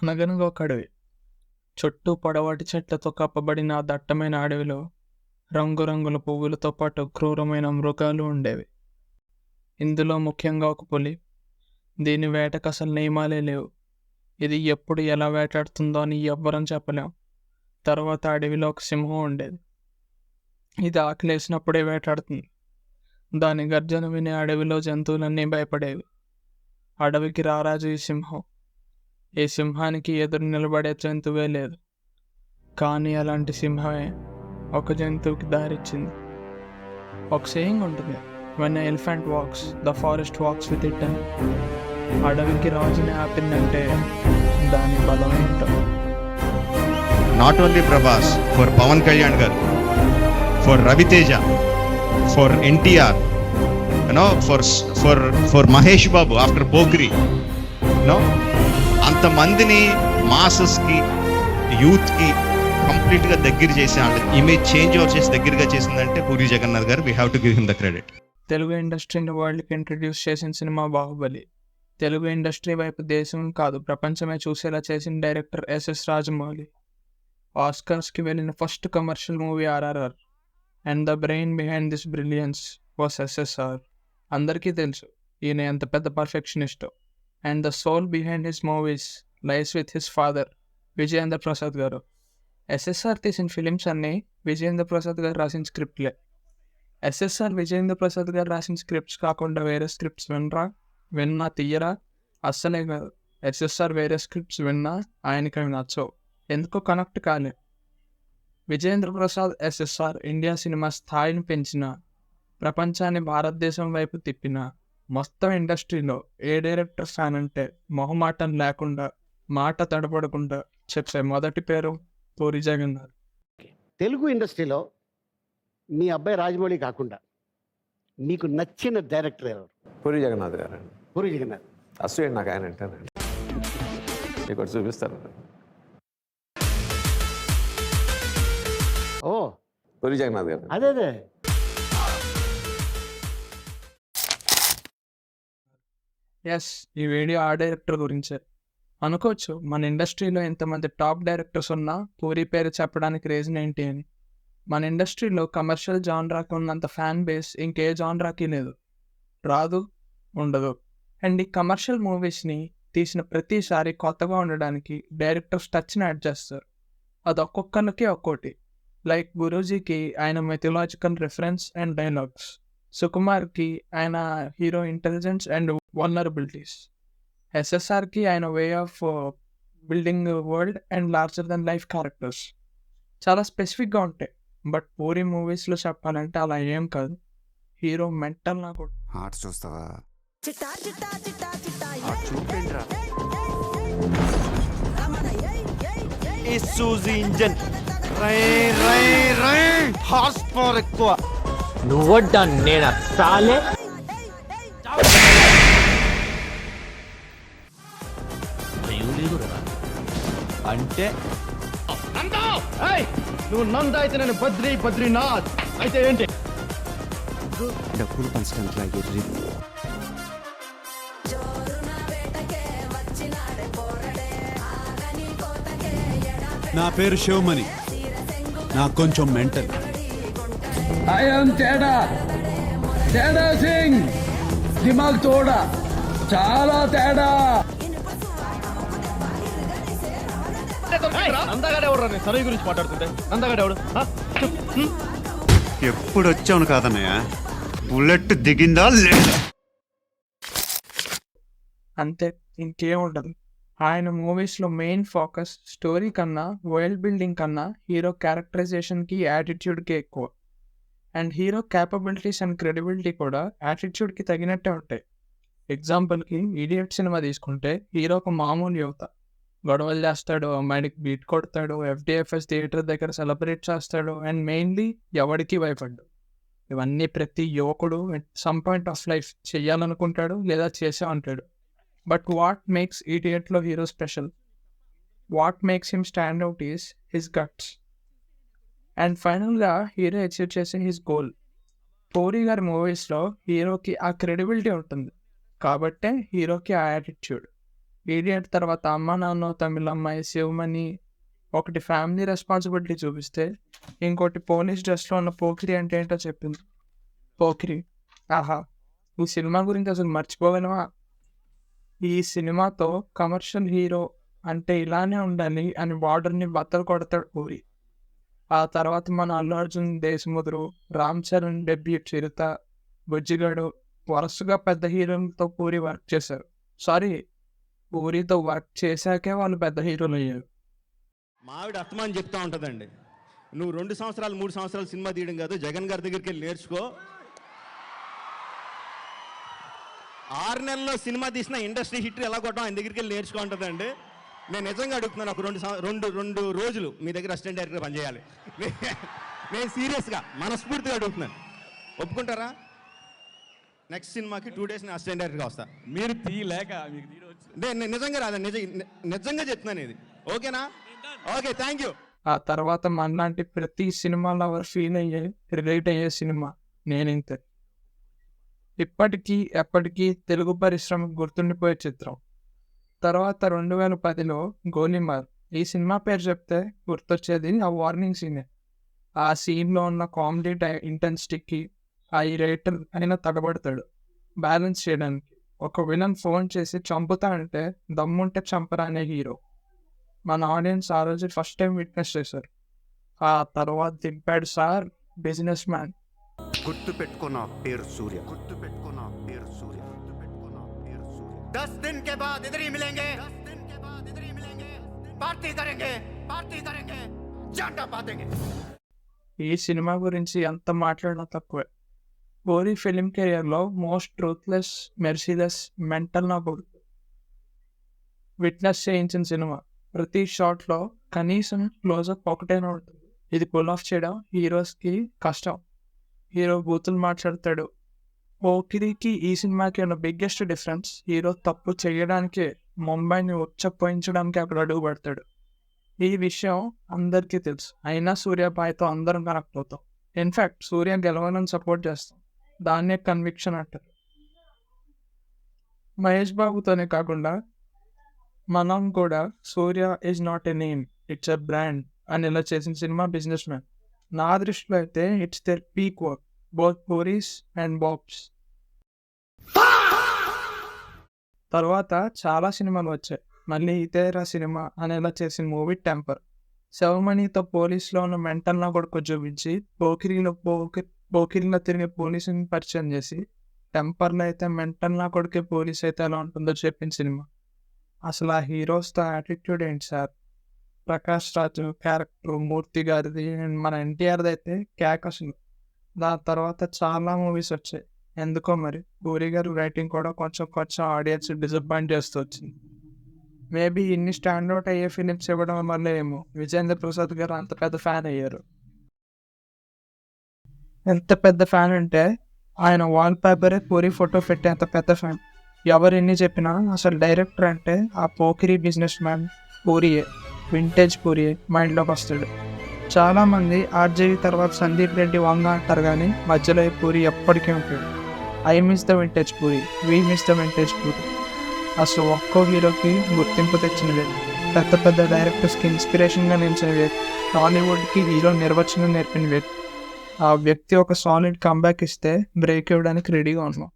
అనగనగా ఒక అడవి. చుట్టూ పొడవాటి చెట్లతో కప్పబడిన ఆ దట్టమైన అడవిలో రంగురంగుల పువ్వులతో పాటు క్రూరమైన మృగాలు ఉండేవి. ఇందులో ముఖ్యంగా ఒక పులి. దీని వేటకు అసలు నియమాలే లేవు. ఇది ఎప్పుడు ఎలా వేటాడుతుందో అని ఎవ్వరం చెప్పలేం. తర్వాత అడవిలో ఒక సింహం ఉండేది. ఇది ఆకలేసినప్పుడే వేటాడుతుంది. దాని గర్జన విని అడవిలో జంతువులన్నీ భయపడేవి. అడవికి రారాజు ఈ సింహం. ఈ సింహానికి ఎదురు నిలబడే జంతువే లేదు. కానీ అలాంటి సింహమే ఒక జంతువుకి దారిచ్చింది. ఒక సేయింగ్ ఉంటుంది, when elephant walks the forest walks with it అని. అడవికి రాజుని ఆపిందంటే దాని బలం ఏంటో. Not only Prabhas, for Pawan Kalyan garu, for Ravi Teja, for NTR, for Mahesh Babu after Pokiri, అంతమందిని మాసెస్కి, యూత్కి కంప్లీట్గా దగ్గర చేసి ఇమేజ్ చేంజ్ ఓవర్ చేసి దగ్గరగా చేసిందంటే పూరి జగన్నాథ్ గారు. We have to give him the credit. Telugu ఇండస్ట్రీని వరల్డ్కి ఇంట్రడ్యూస్ చేసిన సినిమా బాహుబలి. తెలుగు ఇండస్ట్రీ వైపు దేశం కాదు ప్రపంచమే చూసేలా చేసిన డైరెక్టర్ ఎస్ఎస్ రాజమౌళి. ఆస్కర్స్కి వెళ్ళిన first commercial movie RRR. And the brain behind this brilliance was SSR. అందరికీ తెలుసు ఈయన ఎంత పెద్ద పర్ఫెక్షనిస్టో. And the soul behind his movies lies with his father Vijayendra Prasad garu. SSR తీసిన ఫిలిమ్స్ అన్నీ విజయేంద్ర ప్రసాద్ గారు రాసిన స్క్రిప్ట్లే. ఎస్ఎస్ఆర్ విజయేంద్ర ప్రసాద్ గారు రాసిన స్క్రిప్ట్స్ కాకుండా వేరే స్క్రిప్ట్స్ విన్నా తీయరా అస్సలే కాదు. ఎస్ఎస్ఆర్ వేరే స్క్రిప్ట్స్ విన్నా ఆయనకి అవి నచ్చవు, ఎందుకో కనెక్ట్ కాలే. Vijayendra Prasad SSR India cinema స్థాయిని పెంచిన, ప్రపంచాన్ని భారతదేశం వైపు తిప్పిన, మొత్తం ఇండస్ట్రీలో ఏ డైరెక్టర్ ఫ్యాన్ అంటే మొహమాటం లేకుండా మాట తడపడకుండా చెప్పే మొదటి పేరు పూరి జగన్నాథ్. తెలుగు ఇండస్ట్రీలో మీ అబ్బాయి రాజమౌళి కాకుండా మీకు నచ్చిన డైరెక్టర్ ఎవరు? పూరి జగన్నాథ్ గారు అండి. పూరి జగన్నాథ్ అసూయ నాకు ఆయన అంటేనండి. ఇక్కడ చూపిస్తాను. ఓ పూరి జగన్నాథ్ గారు. అదే ఎస్, ఈ వీడియో ఆ డైరెక్టర్ గురించే. అనుకోవచ్చు మన ఇండస్ట్రీలో ఎంతమంది టాప్ డైరెక్టర్స్ ఉన్నా పూరి పేరు చెప్పడానికి రీజన్ ఏంటి అని. మన ఇండస్ట్రీలో కమర్షియల్ జాన్రాకి ఉన్నంత ఫ్యాన్ బేస్ ఇంకే జాన్రాకి లేదు, రాదు, ఉండదు. అండ్ ఈ కమర్షియల్ మూవీస్ని తీసిన ప్రతిసారి కొత్తగా ఉండడానికి డైరెక్టర్స్ టచ్ని యాడ్ చేస్తారు. అది ఒక్కొక్కరికి ఒక్కోటి. లైక్ గురూజీకి ఆయన మెథలాజికల్ రిఫరెన్స్ అండ్ డైలాగ్స్, సుకుమార్కి ఆయన హీరో ఇంటెలిజెన్స్ అండ్ వల్నరబిలిటీస్, ఎస్ఎస్ఆర్కి ఆయన way of building world and larger than life characters. చాలా స్పెసిఫిక్గా ఉంటాయి. బట్ పూరి మూవీస్లో చెప్పాలంటే అలా ఏం కాదు. హీరో మెంటల్ నాకు ఆర్ట్స్ చూస్తావా? ఇంజన్ హార్స్ పవర్ ఎక్కువ. నువ్వడ్డా నేను సాలే. అంటే నువ్వు నంద అయితే నేను బద్రీనాథ్ అయితే ఏంటి? డబ్బులు పంచడానికి లాగే నా పేరు శివమణి, నాకు కొంచెం మెంటల్. ఐఎమ్ తేడా సింగ్, దిమాగ్ తోడా, చాలా తేడా. నందగాడు ఎవరు? సరై గురించి మాట్లాడుతుంటే నందగాడు ఎవడు? ఎప్పుడు వచ్చావును కాదన్నయ్య, బుల్లెట్ దిగిందా లేదా? అంతే, ఇంకేం ఉండదు. ఆయన మూవీస్లో మెయిన్ ఫోకస్ స్టోరీ కన్నా వరల్డ్ బిల్డింగ్ కన్నా హీరో క్యారెక్టరైజేషన్కి యాటిట్యూడ్కి ఎక్కువ. And hero capabilities and credibility కూడా యాటిట్యూడ్కి తగినట్టే ఉంటాయి. ఎగ్జాంపుల్కి ఇడియట్ సినిమా తీసుకుంటే హీరో ఒక మామూలు యువత, గొడవలు చేస్తాడు, అమ్మాయికి బీట్ కొడతాడు, FDFS థియేటర్ దగ్గర సెలబ్రేట్ చేస్తాడు, అండ్ మెయిన్లీ ఎవరికి భయపడ్డు. ఇవన్నీ ప్రతి యువకుడు సమ్ పాయింట్ ఆఫ్ లైఫ్ చెయ్యాలనుకుంటాడు లేదా చేసే ఉంటాడు. బట్ వాట్ మేక్స్ ఇడియట్లో hero special, what makes him stand out is his guts. And ఫైనల్గా హీరో అచీవ్ చేసే హిస్ గోల్. పూరి గారి మూవీస్లో హీరోకి ఆ క్రెడిబిలిటీ ఉంటుంది కాబట్టే హీరోకి ఆ యాటిట్యూడ్. ఈడియట్ తర్వాత అమ్మ నాన్న తమిళమ్మాయి శివమణి ఒకటి ఫ్యామిలీ రెస్పాన్సిబిలిటీ చూపిస్తే ఇంకోటి పోలీస్ డ్రెస్లో ఉన్న పోకిరి అంటే ఏంటో చెప్పింది. పోకిరి ఆహా, ఈ సినిమా గురించి అసలు మర్చిపోగలవా? ఈ సినిమాతో కమర్షియల్ హీరో అంటే ఇలానే ఉండాలి అని బార్డర్ని బద్దలు కొడతాడు పూరి. ఆ తర్వాత మన అల్లు అర్జున్, దేశముద్రు, రామ్ చరణ్ డెబ్యూట్ చిరుత, బుజ్జిగాడు వరుసగా పెద్ద హీరోలతో పూరి వర్క్ చేశారు. పూరితో వర్క్ చేశాకే వాళ్ళు పెద్ద హీరోలు అయ్యారు. మావిడ అస్తమానం చెప్తా ఉంటుందండి, నువ్వు 2 సంవత్సరాలు 3 సంవత్సరాలు సినిమా తీయడం కాదు, జగన్ గారి దగ్గరికి వెళ్ళి నేర్చుకో. 6 నెలల్లో సినిమా తీసిన ఇండస్ట్రీ హిట్ ఎలా కొట్టాం ఆయన దగ్గరికి వెళ్ళి నేర్చుకో ఉంటుందండి. నేను నిజంగా అడుగుతున్నాను, ఒక 2 రోజులు మీ దగ్గర అసిస్టెంట్ డైరెక్టర్ పనిచేయాలి. నేను సీరియస్గా మనస్ఫూర్తిగా అడుగుతున్నాను, ఒప్పుకుంటారా? నెక్స్ట్ సినిమాకి 2 days నేను అసిస్టెంట్ డైరెక్టర్గా వస్తా. మీరు తీయలేక మీకు నేను నిజంగా రాదండి, నిజంగా చెప్తున్నాను ఇది. ఓకేనా? Okay, thank you. ఆ తర్వాత మనలాంటి ప్రతి సినిమాలో ఎవరు ఫీల్ అయ్యే రిలేట్ అయ్యే సినిమా నేనింతే. ఇప్పటికీ ఎప్పటికీ తెలుగు పరిశ్రమకు గుర్తుండిపోయే చిత్రం. తర్వాత 2010లో గోలీమార్. ఈ సినిమా పేరు చెప్తే గుర్తొచ్చేది ఆ వార్నింగ్ సీనే. ఆ సీన్లో ఉన్న కామెడీ ఇంటెన్సిటీకి ఆ రైటర్ అయినా తగబడతాడు బ్యాలెన్స్ చేయడానికి. ఒక విలన్ ఫోన్ చేసి చంపుతా అంటే దమ్ముంటే చంపరా అనే హీరో. మన ఆడియన్స్ ఆ రోజు ఫస్ట్ టైం విట్నెస్ చేశారు. ఆ తర్వాత దింపాడు సార్ బిజినెస్ మ్యాన్. గుర్తు పెట్టుకున్న పేరు సూర్య, గుర్తు పెట్టుకున్న పేరు సూర్య, గుర్తు పెట్టుకున్న పేరు సూర్య. 10 दिन के बाद इधर ही मिलेंगे, 10 दिन के बाद इधर ही मिलेंगे, पार्टी करेंगे, पार्टी करेंगे, जांटा पातेंगे. ఈ సినిమా గురించి ఎంత మాట్లాడినా తక్కువే. పూరి ఫిలిం కెరియర్లో మోస్ట్ ట్రూత్లెస్, మెర్సీలెస్, మెంటల్ నా కొడుకు. విట్నెస్ చేయించిన సినిమా. ప్రతి షాట్లో కనీసం క్లోజప్ ఒకటైనా ఉంటుంది. ఇది పుల్ ఆఫ్ చేయడం హీరోస్కి కష్టం. హీరో బూతులు మాట్లాడతాడు. పోకిరికి ఈ సినిమాకి ఉన్న బిగ్గెస్ట్ డిఫరెన్స్, హీరో తప్పు చేయడానికే ముంబైని ఉచ్చపోయించడానికి అక్కడ అడుగు పెడతాడు. ఈ విషయం అందరికీ తెలుసు, అయినా సూర్యాబాయ్తో అందరం కనెక్ట్ అవుతాం. ఇన్ఫ్యాక్ట్ సూర్య గెలవాలని సపోర్ట్ చేస్తాం. దాన్నే కన్విక్షన్ అంటారు. మహేష్ బాబుతోనే కాకుండా మనం కూడా Surya is not a name, it's a brand అని ఇలా చేసిన సినిమా బిజినెస్ మ్యాన్. నా దృష్టిలో అయితే it's their peak work, both Puri's and Babs. తర్వాత చాలా సినిమాలు వచ్చాయి. మళ్ళీ ఇతేరా సినిమా అనేలా చేసిన మూవీ టెంపర్. శివమణితో పోలీసులో ఉన్న మెంటల్ నా కొడుకు చూపించి పోకిరిలో తిరిగే పోలీసుని పరిచయం చేసి, టెంపర్లో అయితే మెంటల్ నా కొడుకే పోలీస్ అయితే ఎలా ఉంటుందో చెప్పిన సినిమా. అసలు ఆ హీరోస్తో యాటిట్యూడ్ ఏంటి సార్? ప్రకాష్ రాజు క్యారెక్టర్, మూర్తి గారిది, అండ్ మన ఎన్టీఆర్ది అయితే క్యాక్ అసలు. దాని తర్వాత చాలా మూవీస్ వచ్చాయి. ఎందుకో మరి పూరి గారు రైటింగ్ కూడా కొంచెం ఆడియన్స్ డిసప్పాయింట్ చేస్తూ వచ్చింది. మేబీ ఇన్ని స్టాండౌట్ అయ్యే ఫిలిమ్స్ ఇవ్వడం వల్ల ఏమో విజేంద్ర ప్రసాద్ గారు అంత పెద్ద ఫ్యాన్ అయ్యారు. ఎంత పెద్ద ఫ్యాన్ అంటే ఆయన వాల్ పేపరే పూరి ఫోటో పెట్టే అంత పెద్ద ఫ్యాన్. ఎవరు ఎన్ని చెప్పినా అసలు డైరెక్టర్ అంటే ఆ పోకిరి బిజినెస్ మ్యాన్ పూరియే, వింటేజ్ పూరియే మైండ్లోకి వస్తాడు. చాలామంది ఆర్జేవి తర్వాత సందీప్ రెడ్డి వంగ అంటారు, కానీ మధ్యలో పూరి ఎప్పటికీ ఉంటాడు. I miss the vintage puri, we miss the vintage puri. అసలు ఒక్కో హీరోకి గుర్తింపు తెచ్చిన వ్యక్తి, పెద్ద డైరెక్టర్స్కి ఇన్స్పిరేషన్గా నిలిచిన వ్యక్తి, టాలీవుడ్కి హీరో నిర్వచనం నేర్పిన వ్యక్తి. ఆ వ్యక్తి ఒక సాలిడ్ కంబ్యాక్ ఇస్తే బ్రేక్ ఇవ్వడానికి రెడీగా ఉన్నాం.